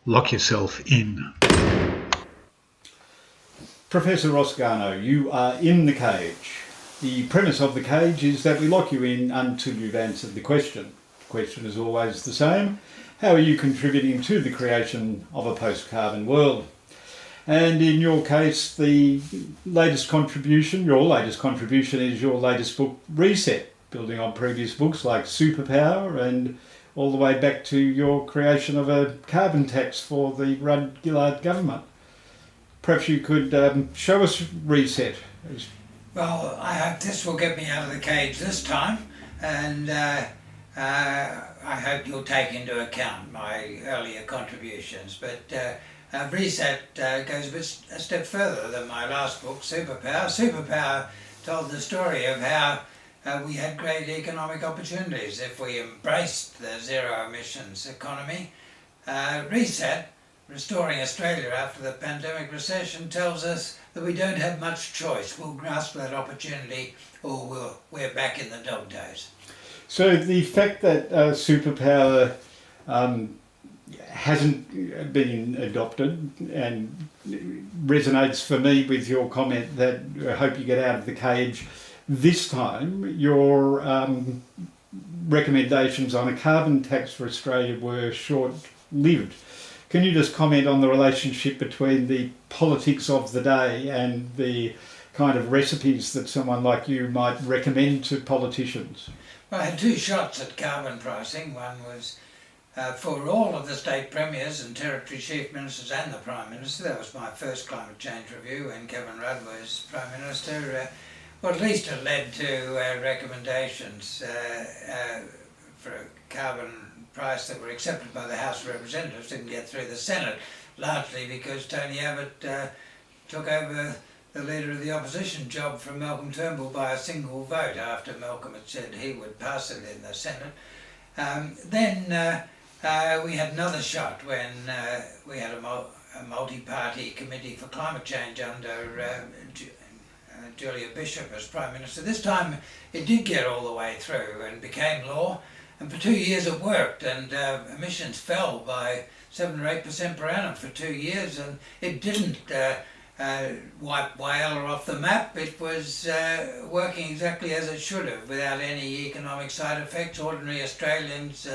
Lock yourself in. Professor Ross Garnaut, you are in the cage. The premise of the cage is that we lock you in until you've answered the question. The question is always the same. How are you contributing to the creation of a post-carbon world? And in your case, your latest contribution is your latest book, Reset, building on previous books like Superpower and all the way back to your creation of a carbon tax for the Rudd-Gillard government. Perhaps you could show us Reset. Well, I hope this will get me out of the cage this time, and I hope you'll take into account my earlier contributions. But Reset goes a step further than my last book, Superpower. Superpower told the story of how we had great economic opportunities if we embraced the zero emissions economy. Reset, Restoring Australia after the pandemic recession, tells us that we don't have much choice. We'll grasp that opportunity or we're back in the dog days. So the fact that Superpower hasn't been adopted and resonates for me with your comment that I hope you get out of the cage this time. Your recommendations on a carbon tax for Australia were short-lived. Can you just comment on the relationship between the politics of the day and the kind of recipes that someone like you might recommend to politicians? Well, I had two shots at carbon pricing. One was for all of the state premiers and territory chief ministers and the Prime Minister. That was my first climate change review when Kevin Rudd was Prime Minister. Well, at least it led to recommendations for a carbon price that were accepted by the House of Representatives. Didn't get through the Senate, largely because Tony Abbott took over the Leader of the Opposition job from Malcolm Turnbull by a single vote after Malcolm had said he would pass it in the Senate. Then we had another shot when we had a multi-party committee for climate change under Julia Bishop as Prime Minister. This time it did get all the way through and became law, and for 2 years it worked, and emissions fell by 7 or 8% per annum for 2 years, and it didn't wipe Whyalla off the map. It was working exactly as it should have, without any economic side effects. Ordinary Australians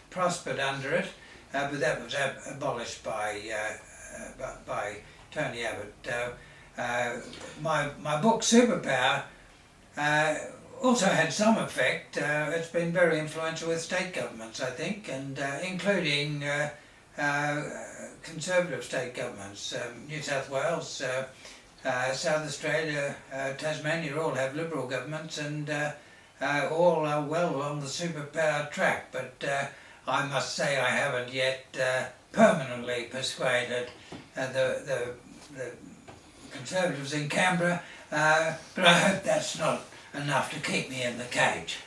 prospered under it, but that was abolished by Tony Abbott. My book Superpower also had some effect. It's been very influential with state governments, I think, and including Conservative state governments. New South Wales, South Australia, Tasmania all have Liberal governments, and all are well on the superpower track. But I must say I haven't yet permanently persuaded the Conservatives in Canberra, but I hope that's not enough to keep me in the cage.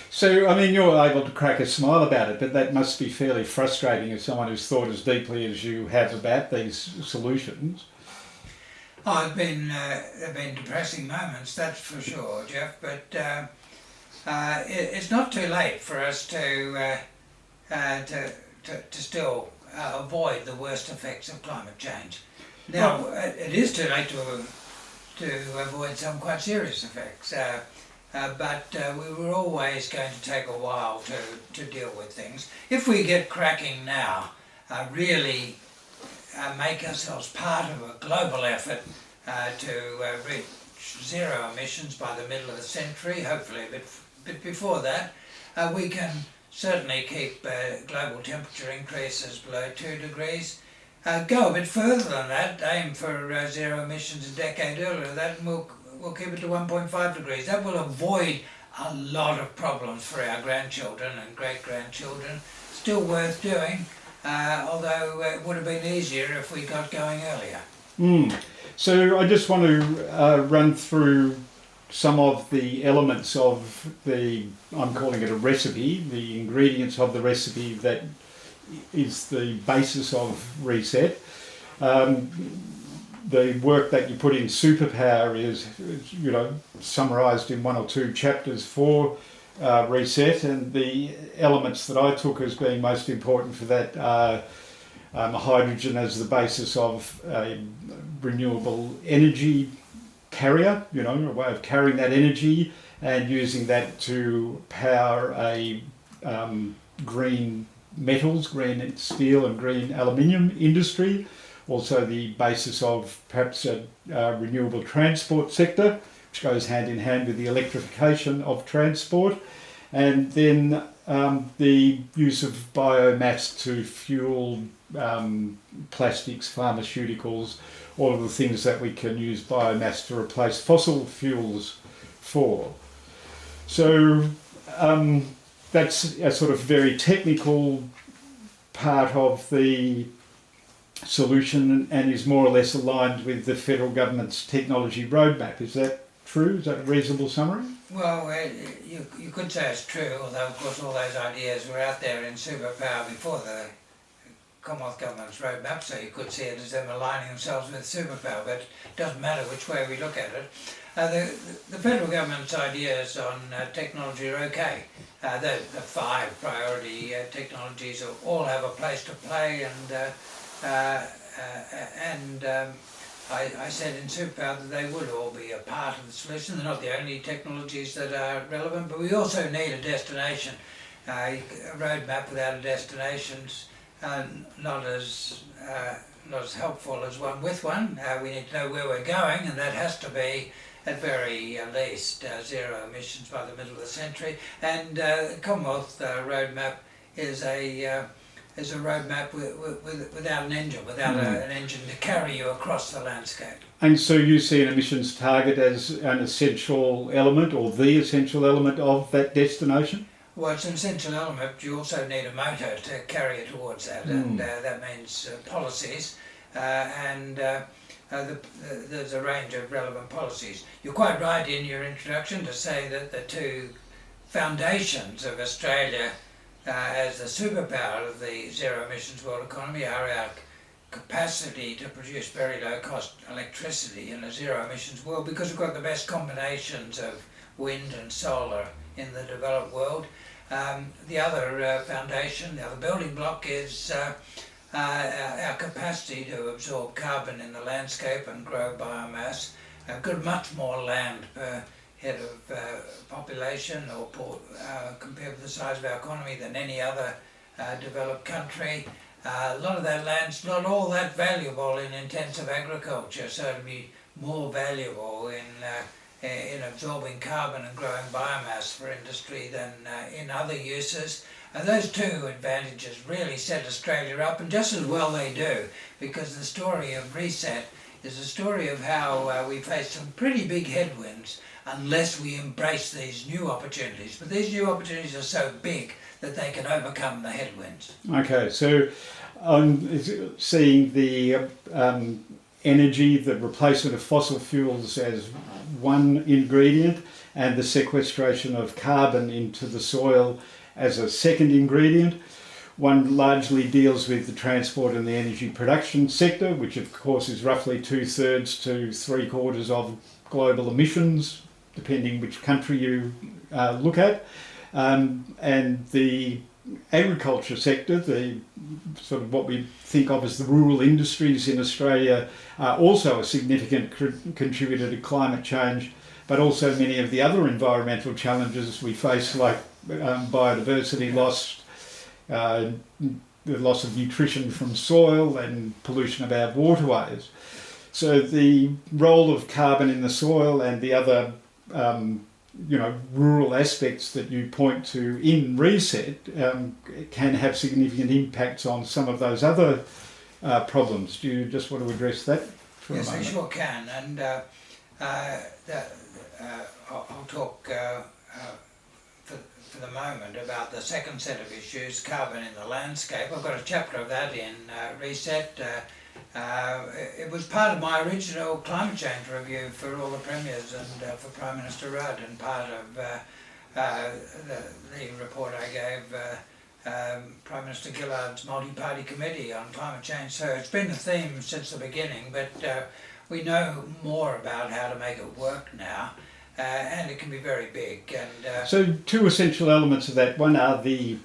So, I mean, you're able to crack a smile about it, but that must be fairly frustrating as someone who's thought as deeply as you have about these solutions. Oh, there have been depressing moments, that's for sure, Geoff, but it's not too late for us to still avoid the worst effects of climate change. Now, it is too late to avoid some quite serious effects. But we were always going to take a while to deal with things. If we get cracking now, really make ourselves part of a global effort to reach zero emissions by the middle of the century, hopefully a bit before that, we can certainly keep global temperature increases below 2 degrees. Go a bit further than that, aim for zero emissions a decade earlier than that, and we'll keep it to 1.5 degrees. That will avoid a lot of problems for our grandchildren and great-grandchildren. Still worth doing, although it would have been easier if we got going earlier. So I just want to run through some of the elements of I'm calling it a recipe, the ingredients of the recipe that is the basis of Reset. The work that you put in Superpower is summarised in 1 or 2 chapters for Reset, and the elements that I took as being most important for that are hydrogen as the basis of a renewable energy carrier, a way of carrying that energy and using that to power a green metals, green steel and green aluminium industry. Also the basis of perhaps a renewable transport sector, which goes hand in hand with the electrification of transport. And then the use of biomass to fuel plastics, pharmaceuticals, all of the things that we can use biomass to replace fossil fuels for. So that's a sort of very technical part of the solution and is more or less aligned with the federal government's technology roadmap. Is that true? Is that a reasonable summary? Well, you could say it's true, although of course all those ideas were out there in superpower before the Commonwealth Government's roadmap, so you could see it as them aligning themselves with superpower, but it doesn't matter which way we look at it. The federal government's ideas on technology are okay. The 5 priority technologies all have a place to play, and I said in superpower that they would all be a part of the solution. They're not the only technologies that are relevant, but we also need a destination. A roadmap without a destination's not as helpful as one with one. We need to know where we're going, and that has to be at very least zero emissions by the middle of the century. And the Commonwealth roadmap is a roadmap without an engine, without an engine to carry you across the landscape. And so you see an emissions target as an essential element, or the essential element of that destination? Well, it's an essential element, but you also need a motor to carry you towards that, and that means policies, and there's a range of relevant policies. You're quite right in your introduction to say that the 2 foundations of Australia as the superpower of the zero emissions world economy are our capacity to produce very low cost electricity in a zero emissions world, because we've got the best combinations of wind and solar in the developed world. The other foundation, the other building block is our capacity to absorb carbon in the landscape and grow biomass. We've got much more land per head of population or compared with the size of our economy than any other developed country. A lot of that land's not all that valuable in intensive agriculture, so it'll be more valuable in absorbing carbon and growing biomass for industry than in other uses. And those 2 advantages really set Australia up, and just as well they do, because the story of reset is a story of how we face some pretty big headwinds unless we embrace these new opportunities. But these new opportunities are so big that they can overcome the headwinds. Okay, so seeing the energy, the replacement of fossil fuels as one ingredient, and the sequestration of carbon into the soil as a second ingredient. One largely deals with the transport and the energy production sector, which of course is roughly 2/3 to 3/4 of global emissions, depending which country you look at. And the agriculture sector, the sort of what we think of as the rural industries in Australia, are also a significant contributor to climate change, but also many of the other environmental challenges we face, like biodiversity loss, the loss of nutrition from soil and pollution of our waterways. So the role of carbon in the soil and the other rural aspects that you point to in Reset can have significant impacts on some of those other problems. Do you just want to address that for a moment? Yes, I sure can. And I'll talk for the moment about the second set of issues, carbon in the landscape. I've got a chapter of that in Reset. It was part of my original climate change review for all the premiers and for Prime Minister Rudd, and part of the report I gave Prime Minister Gillard's multi-party committee on climate change. So it's been a theme since the beginning, but we know more about how to make it work now. And it can be very big. And so 2 essential elements of that. One are the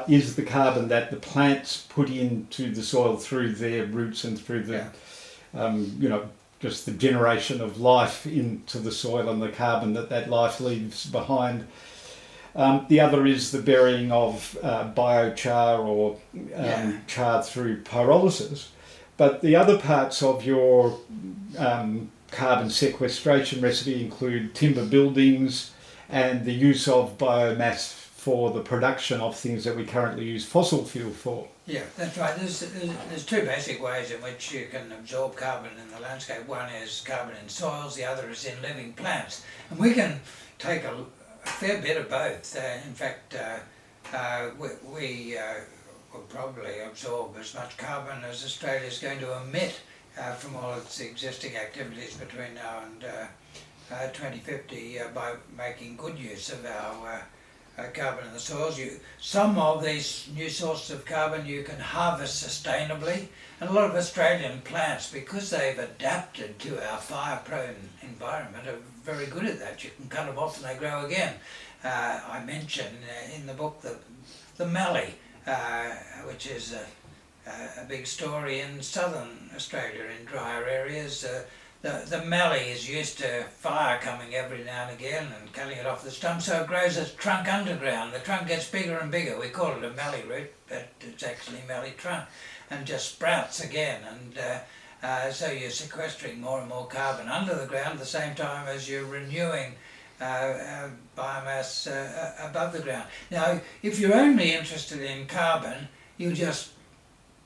is the carbon that the plants put into the soil through their roots and through the, just the generation of life into the soil and the carbon that life leaves behind. The other is the burying of biochar or char through pyrolysis. But the other parts of your carbon sequestration recipe include timber buildings and the use of biomass for the production of things that we currently use fossil fuel for. Yeah, that's right. There's two basic ways in which you can absorb carbon in the landscape. One is carbon in soils, the other is in living plants. And we can take a fair bit of both. In fact, we will probably absorb as much carbon as Australia is going to emit from all its existing activities between now and 2050 by making good use of our carbon in the soils. Some of these new sources of carbon you can harvest sustainably, and a lot of Australian plants, because they've adapted to our fire-prone environment, are very good at that. You can cut them off and they grow again. I mention in the book the mallee, which is a big story in southern Australia in drier areas. The mallee is used to fire coming every now and again and cutting it off the stump, so it grows its trunk underground. The trunk gets bigger and bigger. We call it a mallee root, but it's actually mallee trunk, and just sprouts again. And so you're sequestering more and more carbon under the ground at the same time as you're renewing biomass above the ground. Now, if you're only interested in carbon, you just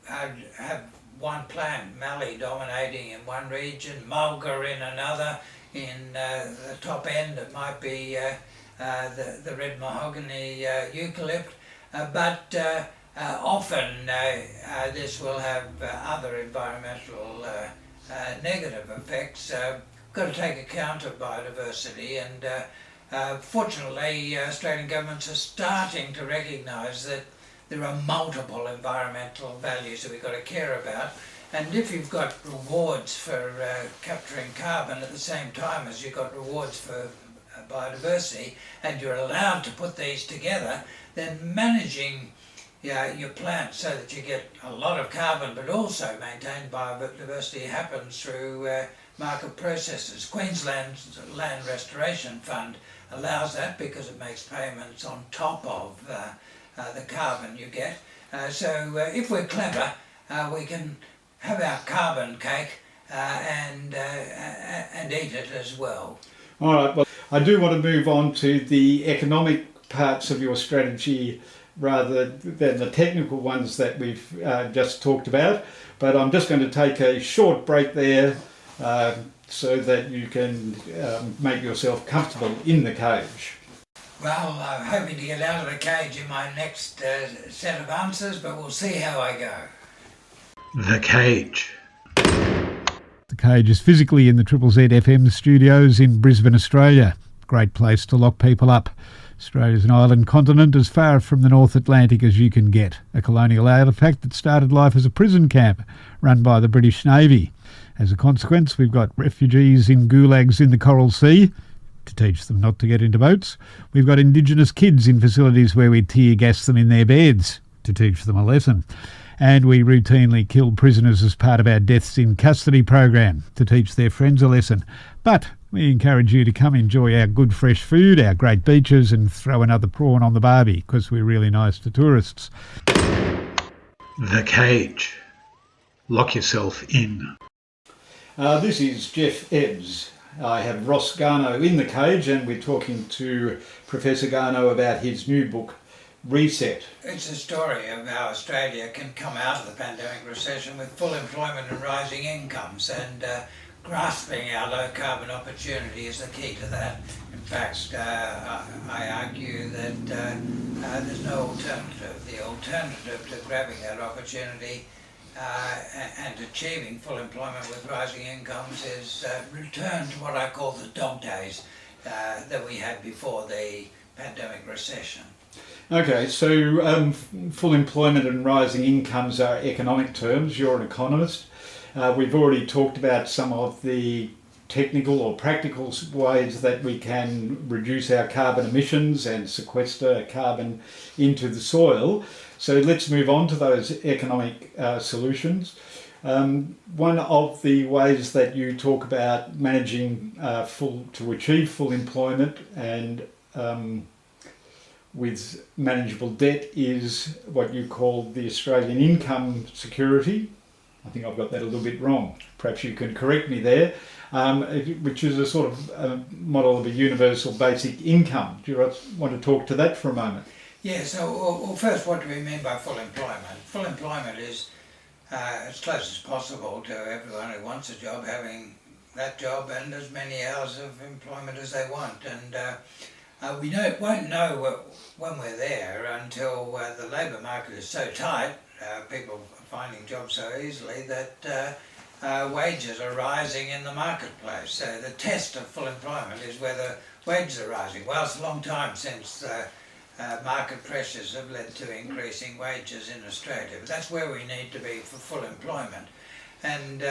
have one plant, mallee, dominating in one region, mulga in another. In the top end it might be the red mahogany eucalypt, but often this will have other environmental negative effects. Got to take account of biodiversity, and fortunately Australian governments are starting to recognise that there are multiple environmental values that we've got to care about, and if you've got rewards for capturing carbon at the same time as you've got rewards for biodiversity, and you're allowed to put these together, then managing your plants so that you get a lot of carbon but also maintain biodiversity happens through market processes. Queensland's Land Restoration Fund allows that because it makes payments on top of the carbon you get. So if we're clever, we can have our carbon cake and eat it as well. All right, well, I do want to move on to the economic parts of your strategy rather than the technical ones that we've just talked about, but I'm just going to take a short break there so that you can make yourself comfortable in the cage. Well, I'm hoping to get out of the cage in my next set of answers, but we'll see how I go. The cage. The cage is physically in the Triple Z FM studios in Brisbane, Australia. Great place to lock people up. Australia's an island continent as far from the North Atlantic as you can get. A colonial artefact that started life as a prison camp run by the British Navy. As a consequence, we've got refugees in gulags in the Coral Sea to teach them not to get into boats. We've got Indigenous kids in facilities where we tear gas them in their beds to teach them a lesson. And we routinely kill prisoners as part of our deaths in custody program to teach their friends a lesson. But we encourage you to come enjoy our good fresh food, our great beaches, and throw another prawn on the barbie because we're really nice to tourists. The cage. Lock yourself in. This is Geoff Ebbs. I have Ross Garnaut in the cage, and we're talking to Professor Garnaut about his new book, Reset. It's a story of how Australia can come out of the pandemic recession with full employment and rising incomes, and grasping our low carbon opportunity is the key to that. In fact, I argue that there's no alternative. The alternative to grabbing that opportunity and achieving full employment with rising incomes is return to what I call the dog days that we had before the pandemic recession. Okay, so full employment and rising incomes are economic terms. You're an economist. We've already talked about some of the technical or practical ways that we can reduce our carbon emissions and sequester carbon into the soil. So let's move on to those economic solutions. One of the ways that you talk about managing to achieve full employment and with manageable debt is what you call the Australian income security. I think I've got that a little bit wrong. Perhaps you can correct me there, which is a sort of model of a universal basic income. Do you want to talk to that for a moment? Yeah, so well, first, what do we mean by full employment? Full employment is as close as possible to everyone who wants a job having that job and as many hours of employment as they want. And we won't know when we're there until the labour market is so tight, people are finding jobs so easily that wages are rising in the marketplace. So the test of full employment is whether wages are rising. Well, it's a long time since market pressures have led to increasing wages in Australia, but that's where we need to be for full employment. And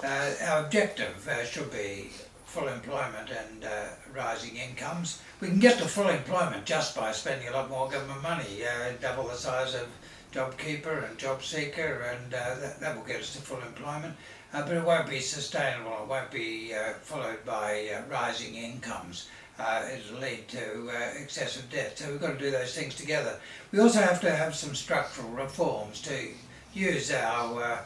our objective should be full employment and rising incomes. We can get to full employment just by spending a lot more government money, double the size of JobKeeper and JobSeeker, and that will get us to full employment. But it won't be sustainable, it won't be followed by rising incomes. It'll lead to excessive debt. So we've got to do those things together. We also have to have some structural reforms to use our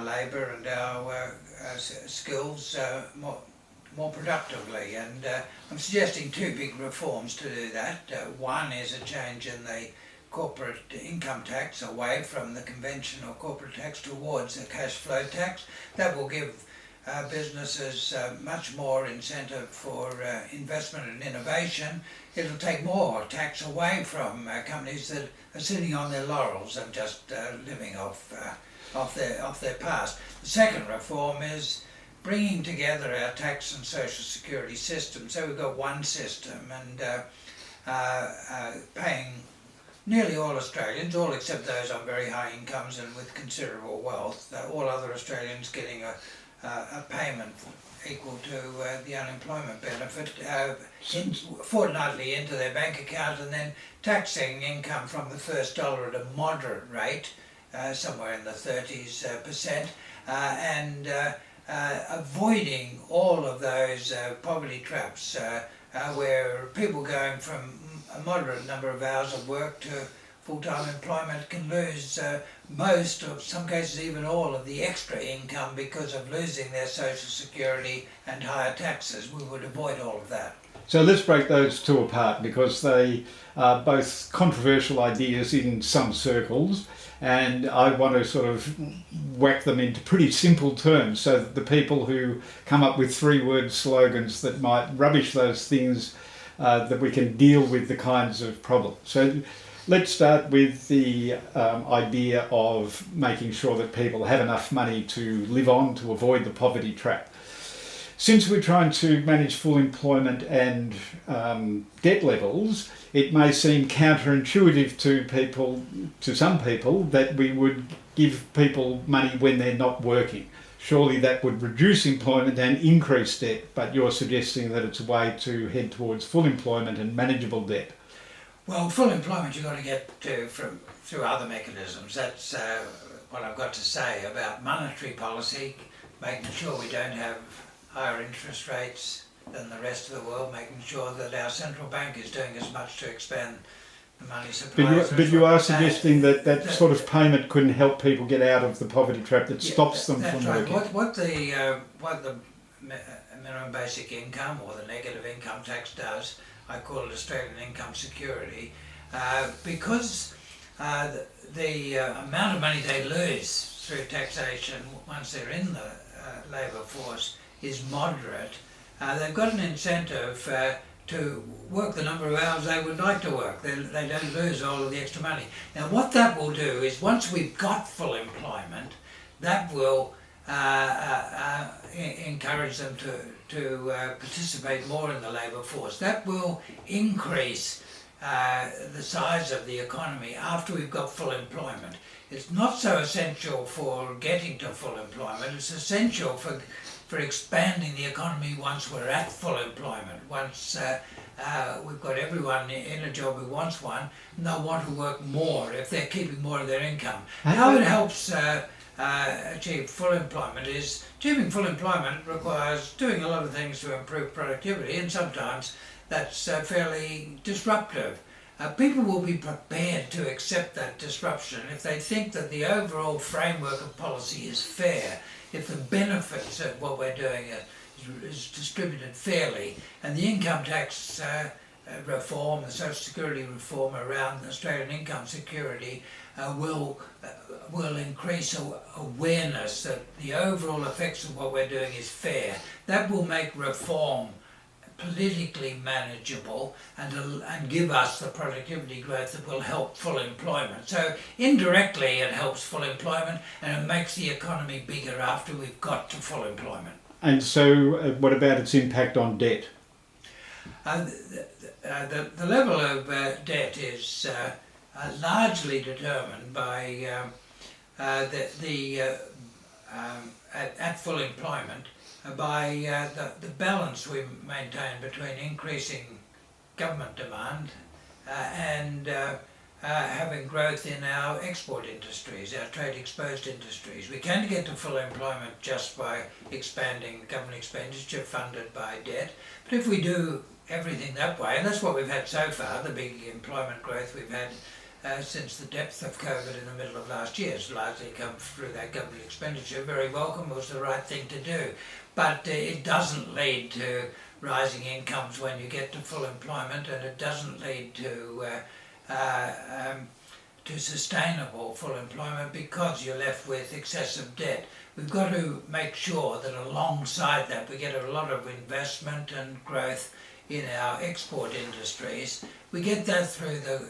labour and our skills more productively. And I'm suggesting two big reforms to do that. One is a change in the corporate income tax away from the conventional corporate tax towards a cash flow tax. That will give businesses much more incentive for investment and innovation. It'll take more tax away from companies that are sitting on their laurels and just living off their past. The second reform is bringing together our tax and social security system. So we've got one system and paying nearly all Australians, all except those on very high incomes and with considerable wealth, all other Australians getting a payment equal to the unemployment benefit fortnightly into their bank account, and then taxing income from the first dollar at a moderate rate, somewhere in the 30s%, and avoiding all of those poverty traps where people going from a moderate number of hours of work to full-time employment can lose most, or some cases even all, of the extra income because of losing their social security and higher taxes. We would avoid all of that. So let's break those two apart, because they are both controversial ideas in some circles, and I want to sort of whack them into pretty simple terms so that the people who come up with three-word slogans that might rubbish those things, that we can deal with the kinds of problems. So let's start with the idea of making sure that people have enough money to live on, to avoid the poverty trap. Since we're trying to manage full employment and debt levels, it may seem counterintuitive to some people, that we would give people money when they're not working. Surely that would reduce employment and increase debt, but you're suggesting that it's a way to head towards full employment and manageable debt. Well, full employment you've got to get to through other mechanisms. That's what I've got to say about monetary policy, making sure we don't have higher interest rates than the rest of the world, making sure that our central bank is doing as much to expand the money supply. But you are suggesting that sort of payment couldn't help people get out of the poverty trap that stops them from working. What the minimum basic income or the negative income tax does, I call it Australian income security, because the amount of money they lose through taxation once they're in the labour force is moderate. They've got an incentive to work the number of hours they would like to work. They don't lose all of the extra money. Now what that will do is, once we've got full employment, that will encourage them to participate more in the labour force. That will increase the size of the economy after we've got full employment. It's not so essential for getting to full employment, it's essential for expanding the economy once we're at full employment. Once we've got everyone in a job who wants one, and they'll want to work more if they're keeping more of their income. How it helps achieve full employment is, achieving full employment requires doing a lot of things to improve productivity, and sometimes that's fairly disruptive. People will be prepared to accept that disruption if they think that the overall framework of policy is fair, if the benefits of what we're doing is distributed fairly, and the income tax reform, the social security reform around Australian income security will increase awareness that the overall effects of what we're doing is fair. That will make reform politically manageable and give us the productivity growth that will help full employment. So indirectly it helps full employment, and it makes the economy bigger after we've got to full employment. And so what about its impact on debt? The level of debt is largely determined by at full employment by the balance we maintain between increasing government demand and having growth in our export industries, our trade exposed industries. We can get to full employment just by expanding government expenditure funded by debt, but if we do everything that way, and that's what we've had so far, the big employment growth we've had since the depth of COVID in the middle of last year has largely come through that government expenditure. Very welcome, was the right thing to do. But it doesn't lead to rising incomes when you get to full employment, and it doesn't lead to sustainable full employment because you're left with excessive debt. We've got to make sure that alongside that we get a lot of investment and growth in our export industries. We get that through the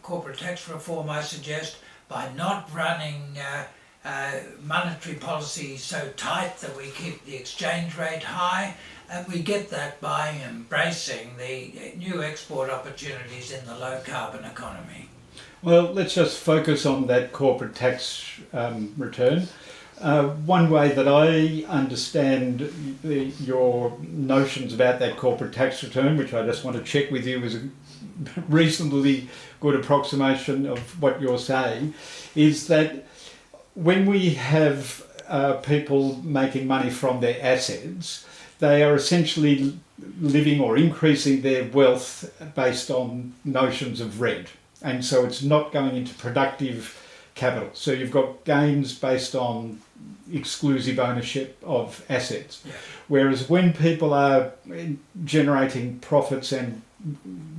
corporate tax reform, I suggest, by not running monetary policy so tight that we keep the exchange rate high, and we get that by embracing the new export opportunities in the low carbon economy. Well, let's just focus on that corporate tax return. One way that I understand your notions about that corporate tax return, which I just want to check with you, is a reasonably good approximation of what you're saying, is that when we have people making money from their assets, they are essentially living or increasing their wealth based on notions of rent. And so it's not going into productive capital. So you've got gains based on exclusive ownership of assets. Yeah. Whereas when people are generating profits and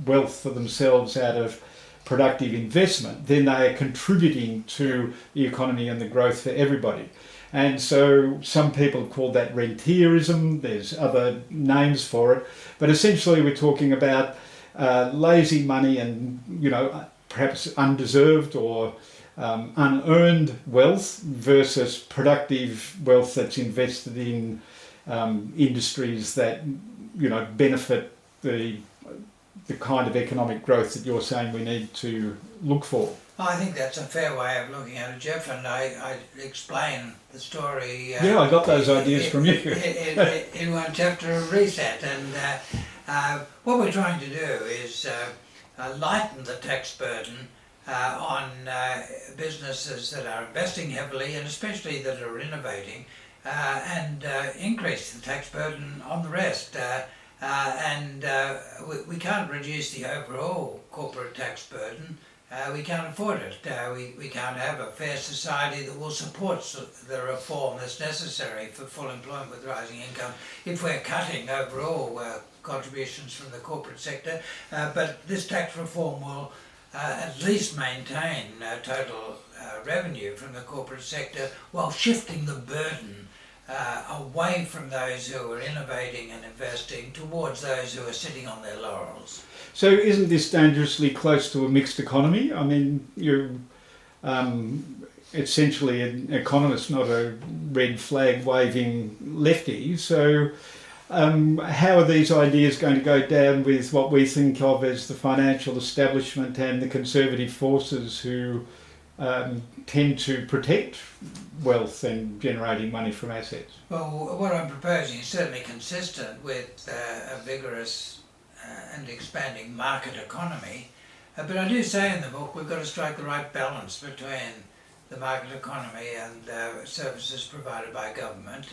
wealth for themselves out of productive investment, then they are contributing to the economy and the growth for everybody. And so some people call that rentierism, there's other names for it, but essentially we're talking about lazy money and, perhaps undeserved or unearned wealth versus productive wealth that's invested in industries that, benefit the kind of economic growth that you're saying we need to look for. I think that's a fair way of looking at it, Geoff, and I explain the story. Yeah, I got those ideas from you. in one chapter of Reset, and what we're trying to do is lighten the tax burden on businesses that are investing heavily and especially that are innovating, and increase the tax burden on the rest. We can't reduce the overall corporate tax burden. We can't afford it. We can't have a fair society that will support the reform that's necessary for full employment with rising income if we're cutting overall contributions from the corporate sector. But this tax reform will at least maintain total revenue from the corporate sector while shifting the burden away from those who are innovating and investing towards those who are sitting on their laurels. So isn't this dangerously close to a mixed economy? I mean, you're essentially an economist, not a red flag waving lefty. So How are these ideas going to go down with what we think of as the financial establishment and the conservative forces who tend to protect wealth and generating money from assets? Well, what I'm proposing is certainly consistent with a vigorous and expanding market economy. But I do say in the book we've got to strike the right balance between the market economy and services provided by government.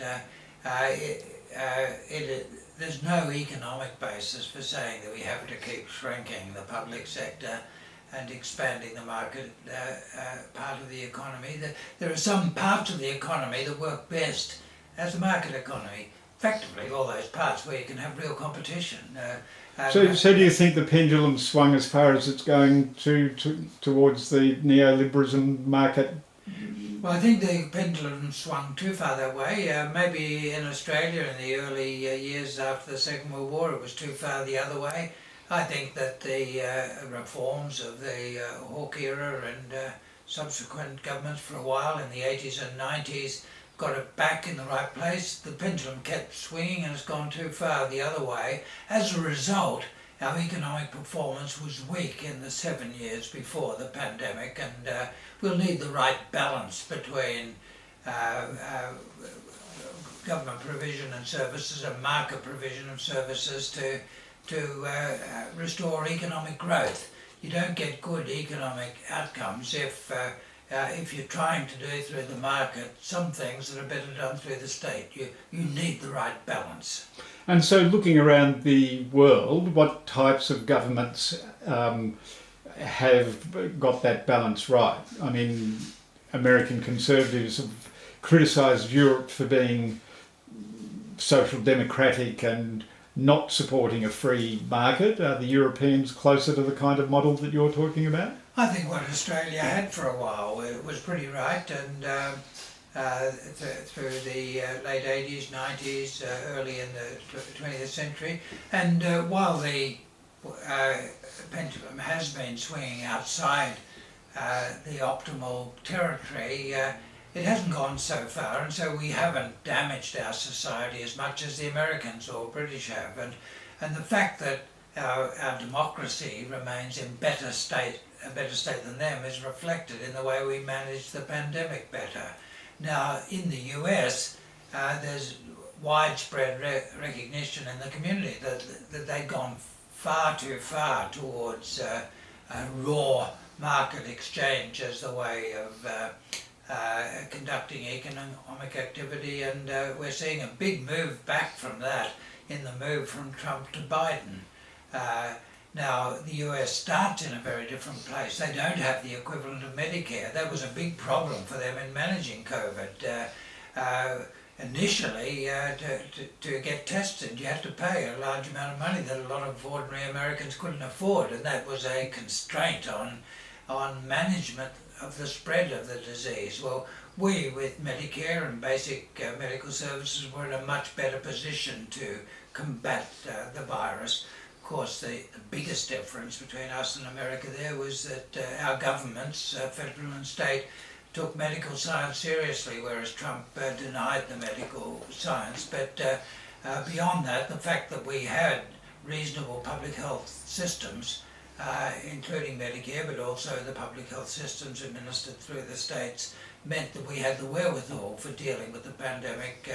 There's no economic basis for saying that we have to keep shrinking the public sector and expanding the market part of the economy. There are some parts of the economy that work best as the market economy. Effectively, all those parts where you can have real competition. So do you think the pendulum swung as far as it's going towards the neoliberalism market? Well, I think the pendulum swung too far that way. Maybe in Australia in the early years after the Second World War it was too far the other way. I think that the reforms of the Hawke era and subsequent governments for a while in the 80s and 90s got it back in the right place. The pendulum kept swinging and it's gone too far the other way. As a result, our economic performance was weak in the 7 years before the pandemic, and we'll need the right balance between government provision and services and market provision of services to restore economic growth. You don't get good economic outcomes if you're trying to do through the market some things that are better done through the state. You need the right balance. And so looking around the world, what types of governments have got that balance right? I mean, American conservatives have criticised Europe for being social democratic and not supporting a free market. Are the Europeans closer to the kind of model that you're talking about? I think what Australia had for a while was pretty right, and through the late 80s, 90s, early in the 20th century. And while the pendulum has been swinging outside the optimal territory, it hasn't gone so far, and so we haven't damaged our society as much as the Americans or British have. And the fact that our democracy remains in a better state than them is reflected in the way we manage the pandemic better. Now, in the US, there's widespread recognition in the community that they've gone far too far towards a raw market exchange as the way of conducting economic activity, and we're seeing a big move back from that in the move from Trump to Biden. Now, the US starts in a very different place. They don't have the equivalent of Medicare. That was a big problem for them in managing COVID. Initially, to get tested, you had to pay a large amount of money that a lot of ordinary Americans couldn't afford, and that was a constraint on management of the spread of the disease. Well, we, with Medicare and basic medical services, were in a much better position to combat the virus. Of course, the biggest difference between us and America there was that our governments, federal and state, took medical science seriously, whereas Trump denied the medical science. But beyond that, the fact that we had reasonable public health systems, including Medicare, but also the public health systems administered through the states, meant that we had the wherewithal for dealing with the pandemic.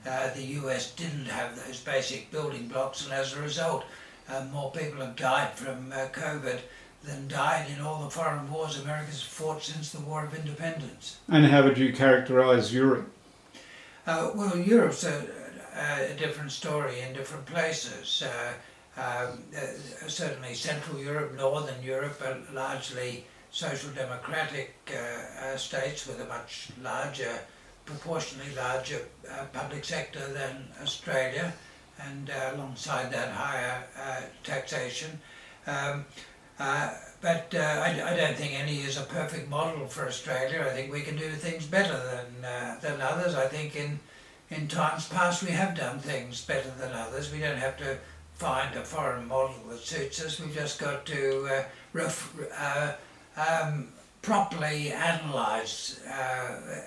The US didn't have those basic building blocks, and as a result, more people have died from COVID than died in all the foreign wars America's fought since the War of Independence. And how would you characterise Europe? Well, Europe's a different story in different places. Certainly Central Europe, Northern Europe are largely social democratic states with a much larger, proportionally larger public sector than Australia, and alongside that higher taxation. But I don't think any is a perfect model for Australia. I think we can do things better than others. I think in times past we have done things better than others. We don't have to find a foreign model that suits us. We've just got to properly analyse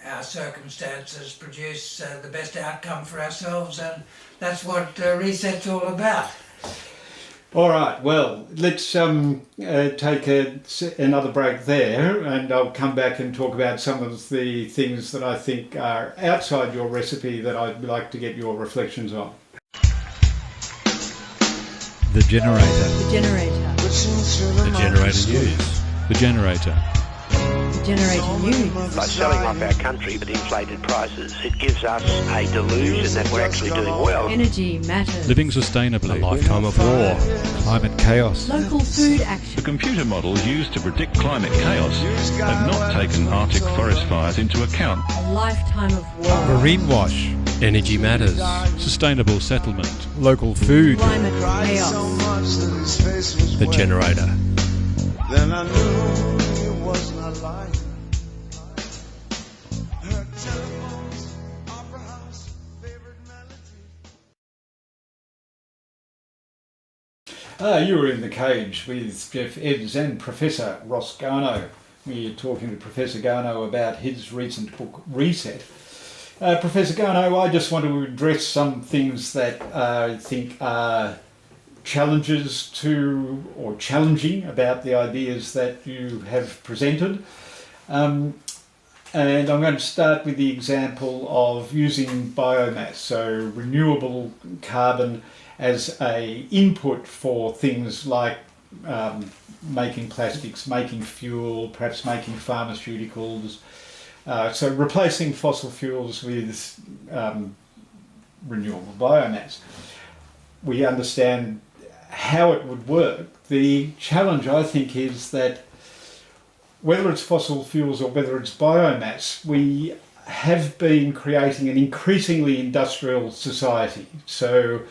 our circumstances, produce the best outcome for ourselves, and that's what Reset's all about. All right, well, let's take another break there, and I'll come back and talk about some of the things that I think are outside your recipe that I'd like to get your reflections on. The Generator. The Generator. The Generator News. The Generator. The Generator News. By selling off our country at inflated prices, it gives us a delusion that we're actually doing well. Energy matters. Living sustainably. A lifetime of war. Climate chaos. Local food action. The computer models used to predict climate chaos have not taken Arctic forest fires into account. A lifetime of war. Marine wash. Energy matters. Sustainable settlement. Local food. Climate chaos. The Generator. Then I knew it was not lying. Her telephones, opera house, favorite melody. You were in the cage with Geoff, Ebbs and Professor Ross Garnaut. We are talking to Professor Garnaut about his recent book, Reset. Professor Garnaut, I just want to address some things that I think are challenges to, or challenging about the ideas that you have presented. And I'm going to start with the example of using biomass, so renewable carbon as a input for things like making plastics, making fuel, perhaps making pharmaceuticals. So replacing fossil fuels with renewable biomass. We understand how it would work. The challenge, I think, is that whether it's fossil fuels or whether it's biomass, we have been creating an increasingly industrial society. So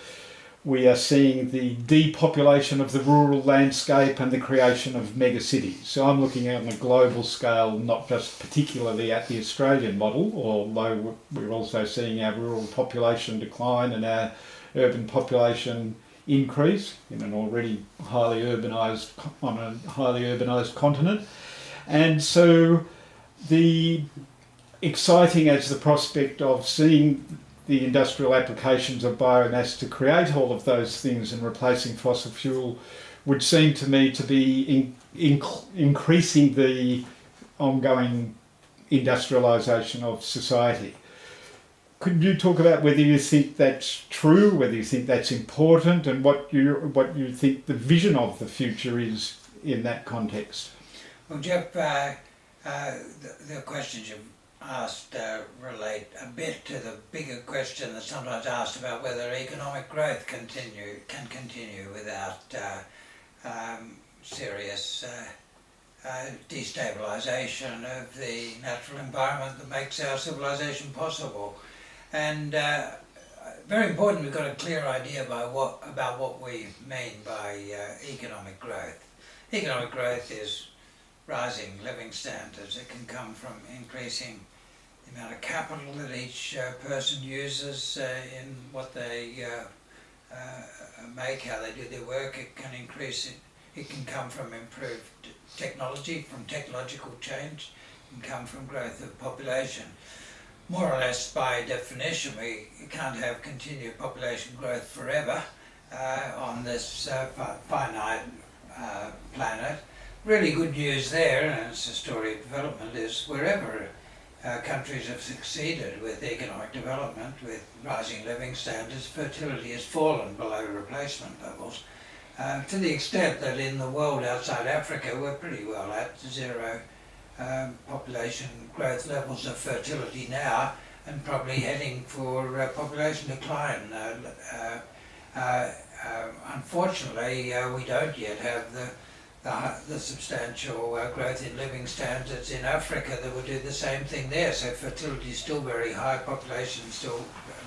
we are seeing the depopulation of the rural landscape and the creation of megacities. So I'm looking at on a global scale, not just particularly at the Australian model, although we're also seeing our rural population decline and our urban population increase in an already highly urbanised continent. And so the exciting as the prospect of seeing the industrial applications of biomass to create all of those things and replacing fossil fuel would seem to me to be increasing the ongoing industrialisation of society. Could you talk about whether you think that's true, whether you think that's important, and what you think the vision of the future is in that context? Well, Geoff, the questions you've asked relate a bit to the bigger question that's sometimes asked about whether economic growth can continue without serious destabilisation of the natural environment that makes our civilization possible. And very important, we've got a clear idea about what we mean by economic growth. Economic growth is rising living standards. It can come from increasing the amount of capital that each person uses in what they make, how they do their work. It can increase it. It can come from improved technology, from technological change. It can come from growth of population. More or less, by definition, we can't have continued population growth forever on this finite planet. Really good news there, and it's a story of development, is wherever countries have succeeded with economic development, with rising living standards, fertility has fallen below replacement levels, to the extent that in the world outside Africa we're pretty well at zero population growth levels of fertility now, and probably heading for population decline. Unfortunately, we don't yet have the substantial growth in living standards in Africa that would do the same thing there. So fertility is still very high, population is still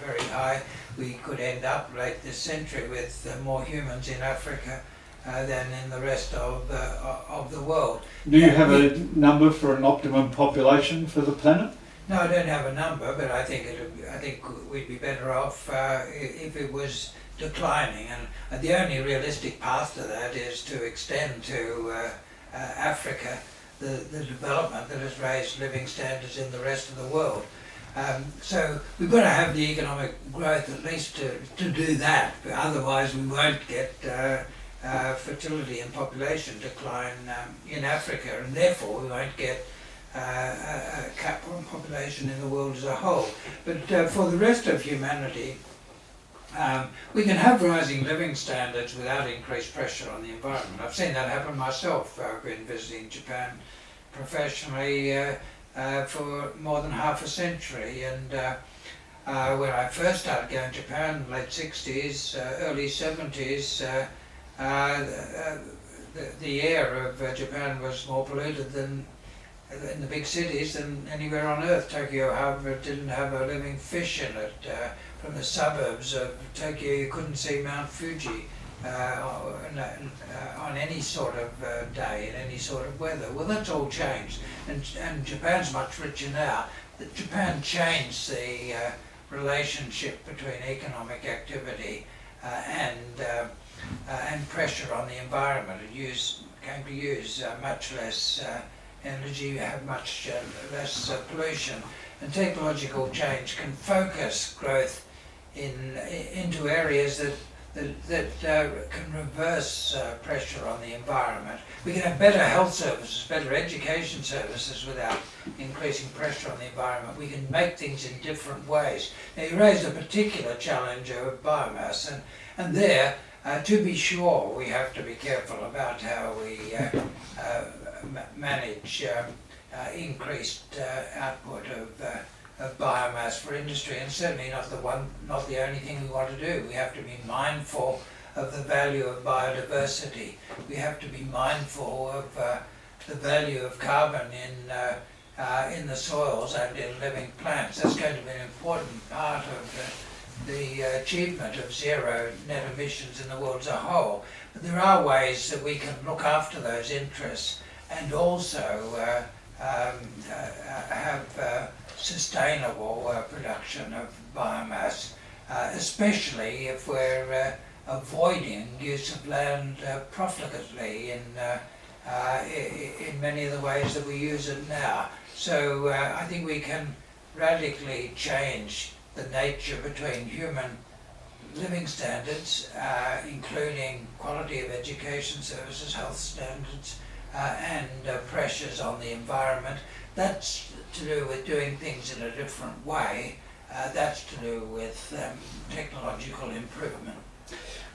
very high. We could end up late this century with more humans in Africa than in the rest of the world. Do you have a number for an optimum population for the planet? No, I don't have a number, but I think we'd be better off if it was declining. And the only realistic path to that is to extend to Africa the development that has raised living standards in the rest of the world. So we've got to have the economic growth at least to do that, but otherwise we won't get fertility and population decline in Africa, and therefore we won't get a cap on population in the world as a whole. But for the rest of humanity, we can have rising living standards without increased pressure on the environment. I've seen that happen myself. I've been visiting Japan professionally for more than half a century, and when I first started going to Japan, late 60s, early 70s, the air of Japan was more polluted than in the big cities than anywhere on earth. Tokyo, however, didn't have a living fish in it. From the suburbs of Tokyo, you couldn't see Mount Fuji on any sort of day, in any sort of weather. Well, that's all changed, and Japan's much richer now. Japan changed the relationship between economic activity and pressure on the environment. It came to use much less energy, have much less pollution, and technological change can focus growth into areas that can reverse pressure on the environment. We can have better health services, better education services without increasing pressure on the environment. We can make things in different ways. Now, you raised a particular challenge of biomass, and there, to be sure, we have to be careful about how we manage increased output of biomass for industry, and certainly not the only thing we want to do. We have to be mindful of the value of biodiversity. We have to be mindful of the value of carbon in the soils and in living plants. That's going to be an important part of the achievement of zero net emissions in the world as a whole. But there are ways that we can look after those interests and also have sustainable production of biomass, especially if we're avoiding use of land profligately in many of the ways that we use it now. So I think we can radically change the nature between human living standards, including quality of education services, health standards, and pressures on the environment. That's to do with doing things in a different way. That's to do with technological improvement.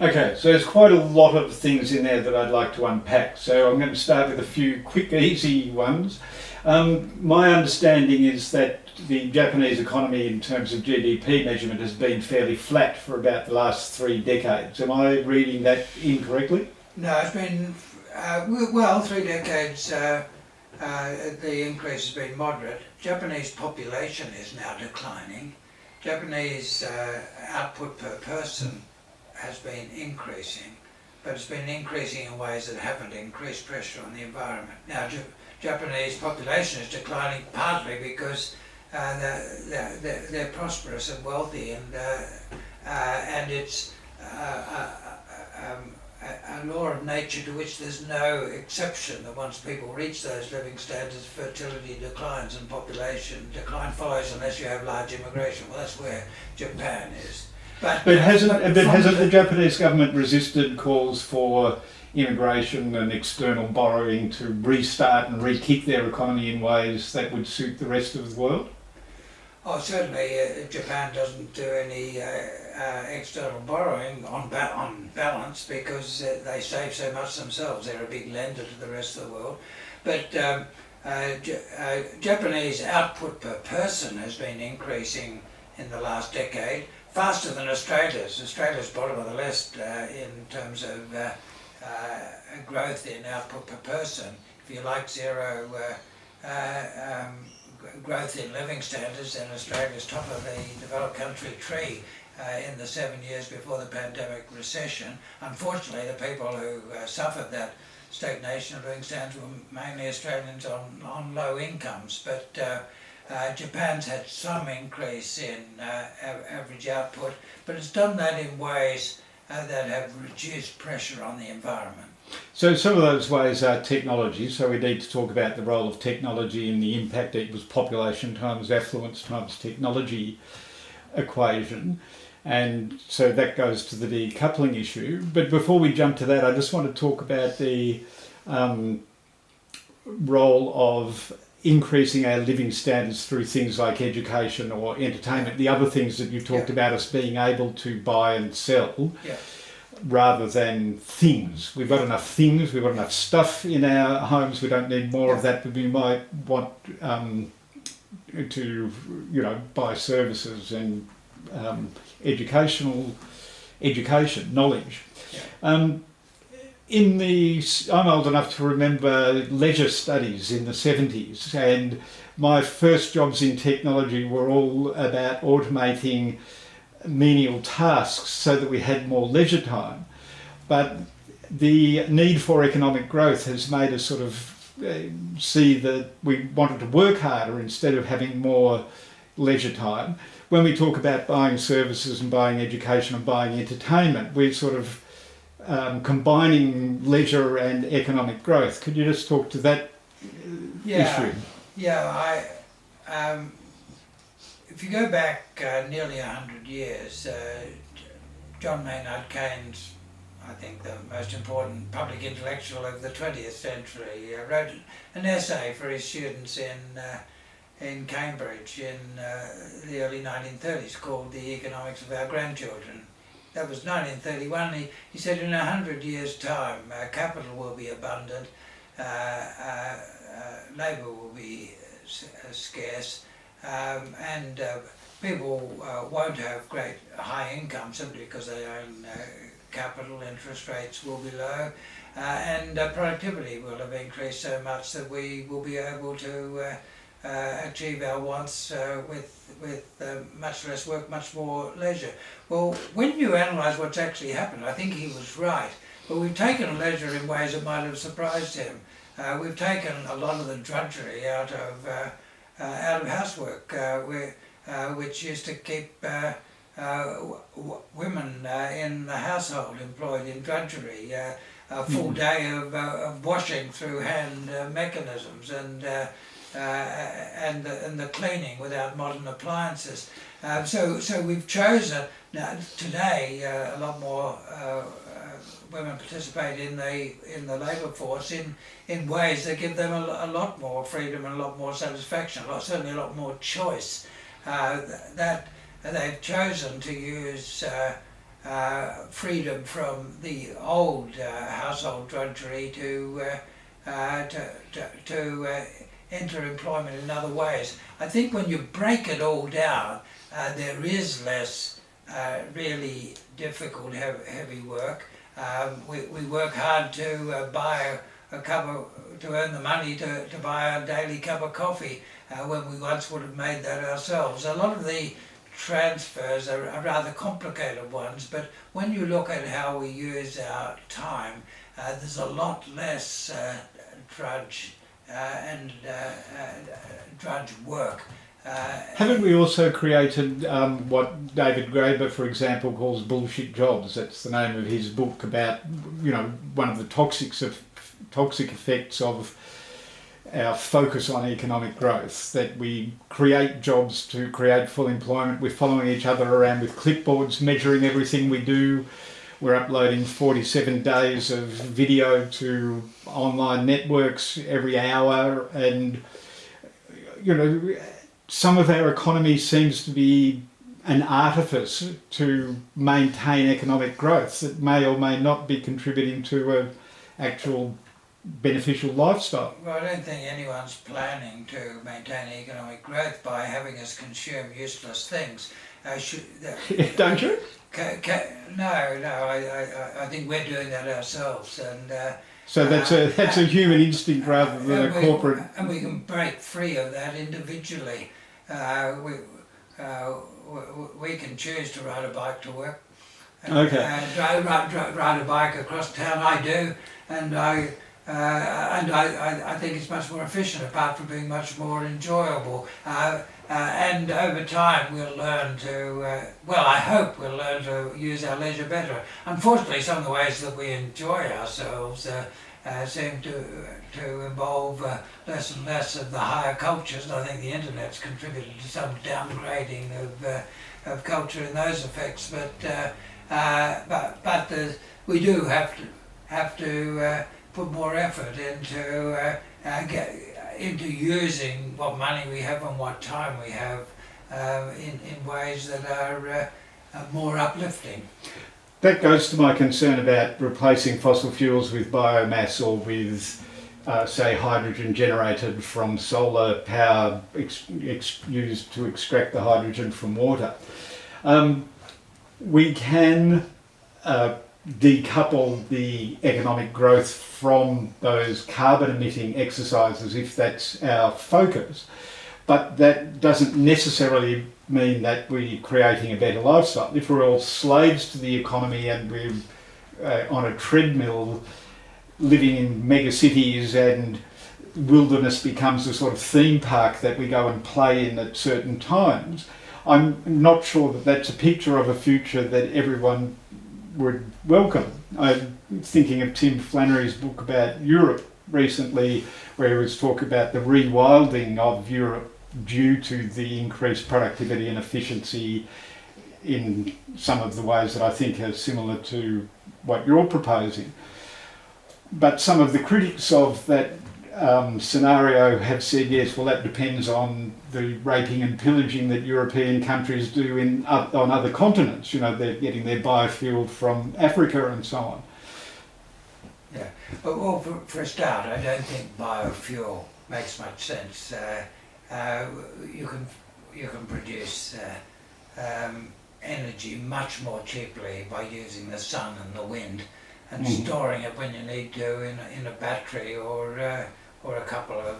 Okay, so there's quite a lot of things in there that I'd like to unpack. So I'm going to start with a few quick, easy ones. My understanding is that the Japanese economy in terms of GDP measurement has been fairly flat for about the last 3 decades. Am I reading that incorrectly? No, it's been, 3 decades. The increase has been moderate. Japanese population is now declining. Japanese output per person has been increasing, but it's been increasing in ways that haven't increased pressure on the environment. Now, Japanese population is declining partly because they're prosperous and wealthy, and it's a law of nature to which there's no exception, that once people reach those living standards, fertility declines and population decline follows unless you have large immigration. Well, that's where Japan is. But hasn't the Japanese government resisted calls for immigration and external borrowing to restart and re-kick their economy in ways that would suit the rest of the world? Oh, certainly Japan doesn't do any external borrowing on balance because they save so much themselves. They're a big lender to the rest of the world. But Japanese output per person has been increasing in the last decade, faster than Australia's. Australia's bottom of the list in terms of growth in output per person. If you like zero growth in living standards, then Australia's top of the developed country tree in the 7 years before the pandemic recession. Unfortunately, the people who suffered that stagnation of living standards were mainly Australians on low incomes, but Japan's had some increase in average output, but it's done that in ways that have reduced pressure on the environment. So some of those ways are technology, so we need to talk about the role of technology and the impact equals population times affluence times technology equation. And so that goes to the decoupling issue. But before we jump to that, I just want to talk about the role of increasing our living standards through things like education or entertainment, the other things that you talked about, us being able to buy and sell. Yeah. Rather than things. We've got enough things, we've got enough stuff in our homes, we don't need more of that, but we might want to, buy services and education, knowledge. Yeah. I'm old enough to remember leisure studies in the 70s, and my first jobs in technology were all about automating menial tasks so that we had more leisure time. But the need for economic growth has made us sort of see that we wanted to work harder instead of having more leisure time. When we talk about buying services and buying education and buying entertainment, we're sort of combining leisure and economic growth. Could you just talk to that issue? Yeah, if you go back nearly 100 years, John Maynard Keynes, I think the most important public intellectual of the 20th century, wrote an essay for his students in Cambridge in the early 1930s called The Economics of Our Grandchildren. That was 1931. He said in 100 years' time, capital will be abundant, labour will be scarce, and people won't have great high income simply because they own capital, interest rates will be low, and productivity will have increased so much that we will be able to achieve our wants with much less work, much more leisure. Well, when you analyse what's actually happened, I think he was right, but we've taken leisure in ways that might have surprised him. We've taken a lot of the drudgery out of housework, which used to keep women in the household employed in drudgery, a full day of washing through hand mechanisms and the cleaning without modern appliances. So we've chosen now today a lot more women participate in the labour force in ways that give them a lot more freedom and a lot more satisfaction, certainly a lot more choice. That they've chosen to use freedom from the old household drudgery to enter employment in other ways. I think when you break it all down, there is less really difficult, heavy work. We work hard to buy to earn the money to buy a daily cup of coffee when we once would have made that ourselves. A lot of the transfers are rather complicated ones, but when you look at how we use our time, there's a lot less drudge and drudge work. Haven't we also created what David Graeber, for example, calls bullshit jobs? That's the name of his book about, one of the toxic effects of our focus on economic growth, that we create jobs to create full employment. We're following each other around with clipboards, measuring everything we do. We're uploading 47 days of video to online networks every hour, and some of our economy seems to be an artifice to maintain economic growth that may or may not be contributing to an actual beneficial lifestyle. Well, I don't think anyone's planning to maintain economic growth by having us consume useless things. Don't you? No, I think we're doing that ourselves, and so that's a human instinct rather than a corporate. And we can break free of that individually. We can choose to ride a bike to work. Okay. Ride a bike across town. I do, and and I think it's much more efficient, apart from being much more enjoyable. And over time we'll learn to, I hope we'll learn to use our leisure better. Unfortunately, some of the ways that we enjoy ourselves seem to involve less and less of the higher cultures. And I think the internet's contributed to some downgrading of culture in those effects. But we do have to put more effort into using what money we have and what time we have in ways that are more uplifting. That goes to my concern about replacing fossil fuels with biomass or with, say, hydrogen generated from solar power used to extract the hydrogen from water. We can decouple the economic growth from those carbon emitting exercises if that's our focus, but that doesn't necessarily mean that we're creating a better lifestyle. If we're all slaves to the economy and we're on a treadmill living in mega cities and wilderness becomes a sort of theme park that we go and play in at certain times, I'm not sure that that's a picture of a future that everyone would welcome. I'm thinking of Tim Flannery's book about Europe recently, where he was talking about the rewilding of Europe due to the increased productivity and efficiency in some of the ways that I think are similar to what you're proposing. But some of the critics of that scenario have said, yes, well, that depends on the raping and pillaging that European countries do on other continents. You know, they're getting their biofuel from Africa and so on. Yeah, well, for a start, I don't think biofuel makes much sense. You can produce energy much more cheaply by using the sun and the wind and storing it when you need to in a battery or a couple of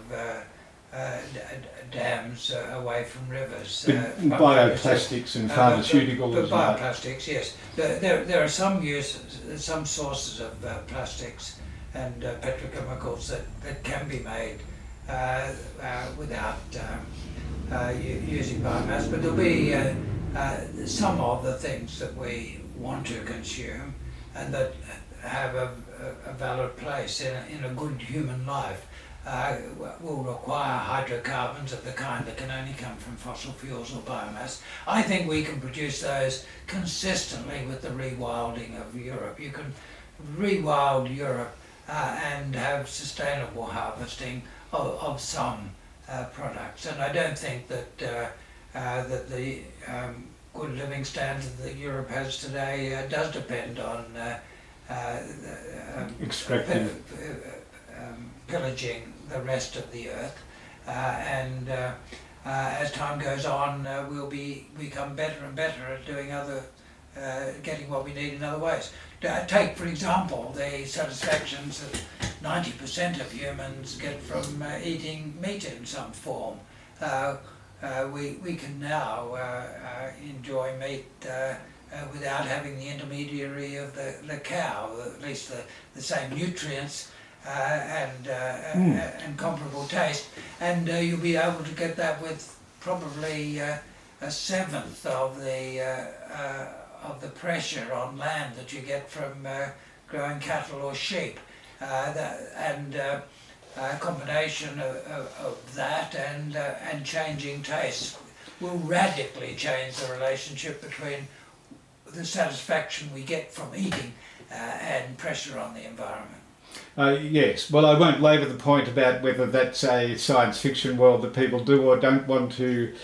dams away from rivers. Bioplastics and pharmaceuticals as well. Bioplastics, yes. There are some sources of plastics and petrochemicals that can be made without using biomass, but there'll be some of the things that we want to consume and that have a valid place in a good human life will require hydrocarbons of the kind that can only come from fossil fuels or biomass. I think we can produce those consistently with the rewilding of Europe. You can rewild Europe and have sustainable harvesting of some products, and I don't think that that the good living standard that Europe has today does depend on pillaging the rest of the earth, and as time goes on we'll become better and better at doing getting what we need in other ways. Take, for example, the satisfactions that 90% of humans get from eating meat in some form. We can now enjoy meat without having the intermediary of the cow, at least the same nutrients and comparable taste, and you'll be able to get that with probably a seventh of the pressure on land that you get from growing cattle or sheep. A combination of that and changing tastes will radically change the relationship between the satisfaction we get from eating and pressure on the environment. Yes, well, I won't labour the point about whether that's a science fiction world that people do or don't want to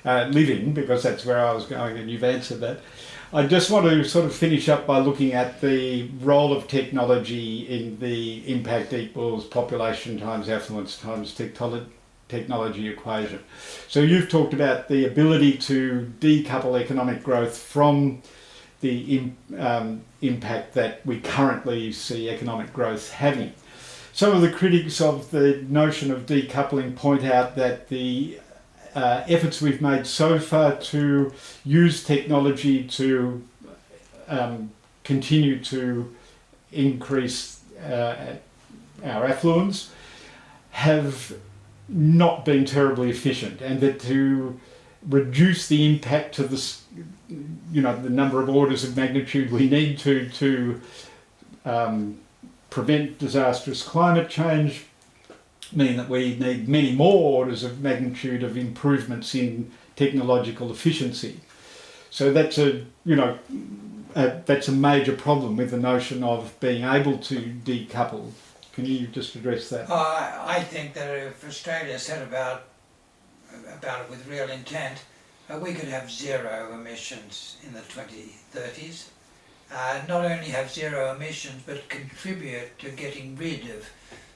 live in, because that's where I was going and you've answered that. I just want to sort of finish up by looking at the role of technology in the impact equals population times affluence times technology equation. So you've talked about the ability to decouple economic growth from the impact that we currently see economic growth having. Some of the critics of the notion of decoupling point out that the efforts we've made so far to use technology to continue to increase our affluence, have not been terribly efficient, and that to reduce the impact to the number of orders of magnitude we need to prevent disastrous climate change mean that we need many more orders of magnitude of improvements in technological efficiency. So that's that's a major problem with the notion of being able to decouple. Can you just address that? I think that if Australia set about it with real intent, we could have zero emissions in the 2030s. Not only have zero emissions, but contribute to getting rid of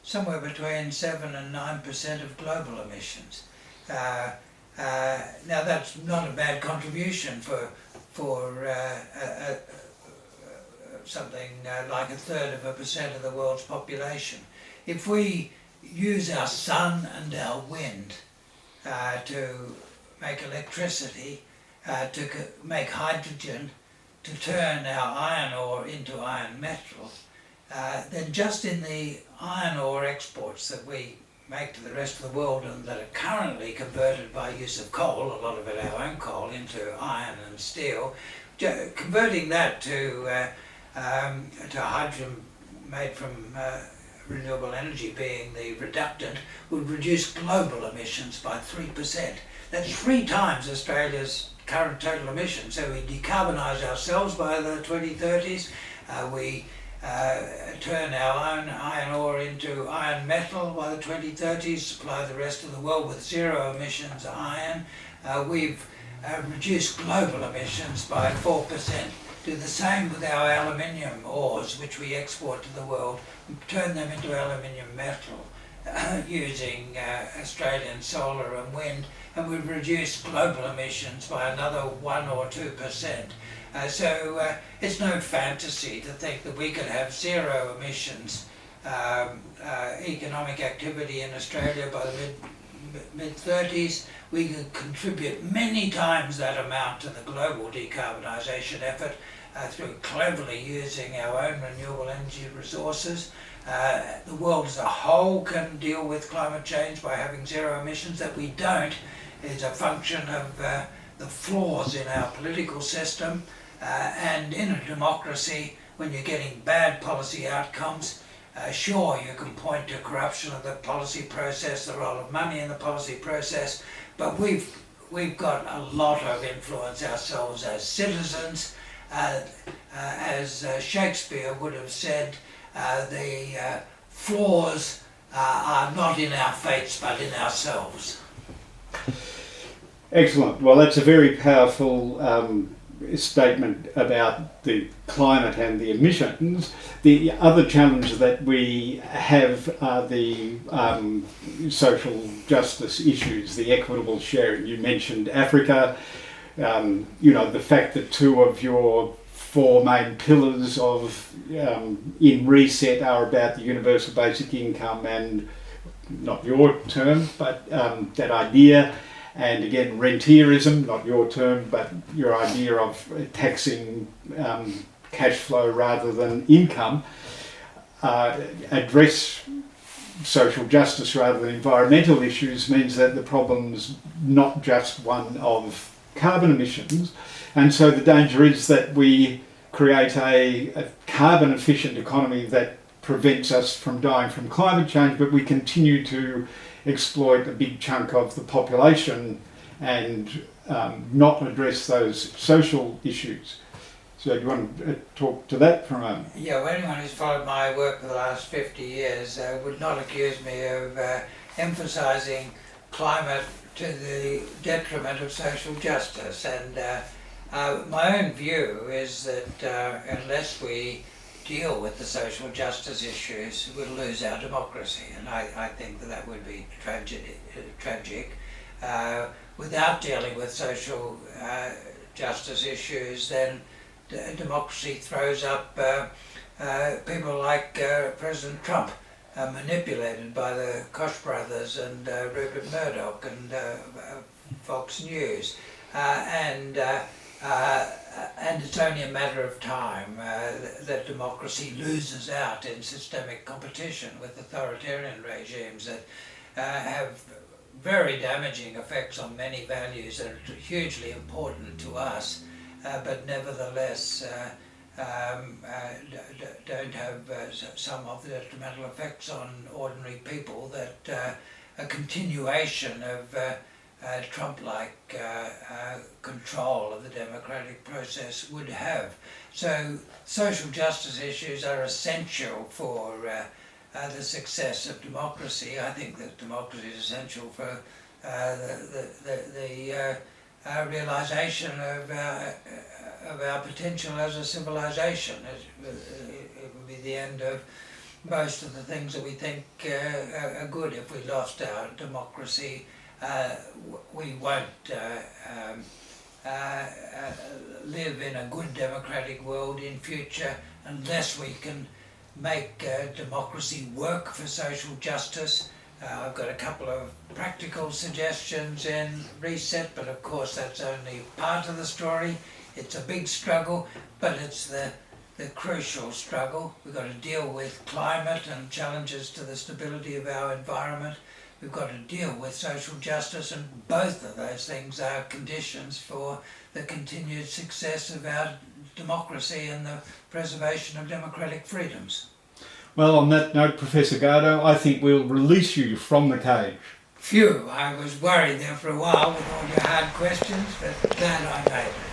somewhere between 7 and 9% of global emissions. Now that's not a bad contribution for something like 1/3% of the world's population. If we use our sun and our wind to make electricity, to make hydrogen, to turn our iron ore into iron metal, then just in the iron ore exports that we make to the rest of the world and that are currently converted by use of coal, a lot of it our own coal, into iron and steel, converting that to hydrogen made from renewable energy being the reductant would reduce global emissions by 3%. That's 3 times Australia's current total emissions. So we decarbonise ourselves by the 2030s, we turn our own iron ore into iron metal by the 2030s, supply the rest of the world with zero emissions iron. We've reduced global emissions by 4%. Do the same with our aluminium ores, which we export to the world, turn them into aluminium metal using Australian solar and wind, and we've reduced global emissions by another 1 or 2%. So it's no fantasy to think that we could have zero emissions economic activity in Australia by the mid-30s. We could contribute many times that amount to the global decarbonisation effort through cleverly using our own renewable energy resources. The world as a whole can deal with climate change by having zero emissions. That we don't is a function of the flaws in our political system. And in a democracy, when you're getting bad policy outcomes, sure, you can point to corruption of the policy process, the role of money in the policy process, but we've got a lot of influence ourselves as citizens. As Shakespeare would have said, the flaws are not in our fates but in ourselves. Excellent. Well, that's a very powerful statement about the climate and the emissions. The other challenge that we have are the social justice issues, the equitable sharing. You mentioned Africa. The fact that 2 of your 4 main pillars of in Reset are about the universal basic income and, not your term, but that idea. And again, rentierism, not your term, but your idea of taxing cash flow rather than income, address social justice rather than environmental issues means that the problem's not just one of carbon emissions. And so the danger is that we create a carbon efficient economy that prevents us from dying from climate change, but we continue to exploit a big chunk of the population and not address those social issues. So do you want to talk to that for a moment? Yeah, well, anyone who's followed my work for the last 50 years would not accuse me of emphasising climate to the detriment of social justice. And my own view is that unless we deal with the social justice issues, we'll lose our democracy. And I think that would be tragic. Without dealing with social justice issues, then democracy throws up people like President Trump, manipulated by the Koch brothers and Rupert Murdoch and Fox News. and it's only a matter of time that democracy loses out in systemic competition with authoritarian regimes that have very damaging effects on many values that are hugely important to us, but nevertheless don't have some of the detrimental effects on ordinary people that a continuation of Trump-like control of the democratic process would have. So social justice issues are essential for the success of democracy. I think that democracy is essential for the realisation of our potential as a civilization. It would be the end of most of the things that we think are good. If we lost our democracy, we won't live in a good democratic world in future unless we can make democracy work for social justice. I've got a couple of practical suggestions in Reset, but of course that's only part of the story. It's a big struggle, but it's the crucial struggle. We've got to deal with climate and challenges to the stability of our environment. We've got to deal with social justice, and both of those things are conditions for the continued success of our democracy and the preservation of democratic freedoms. Well, on that note, Professor Garnaut, I think we'll release you from the cage. Phew, I was worried there for a while with all your hard questions, but glad I made it.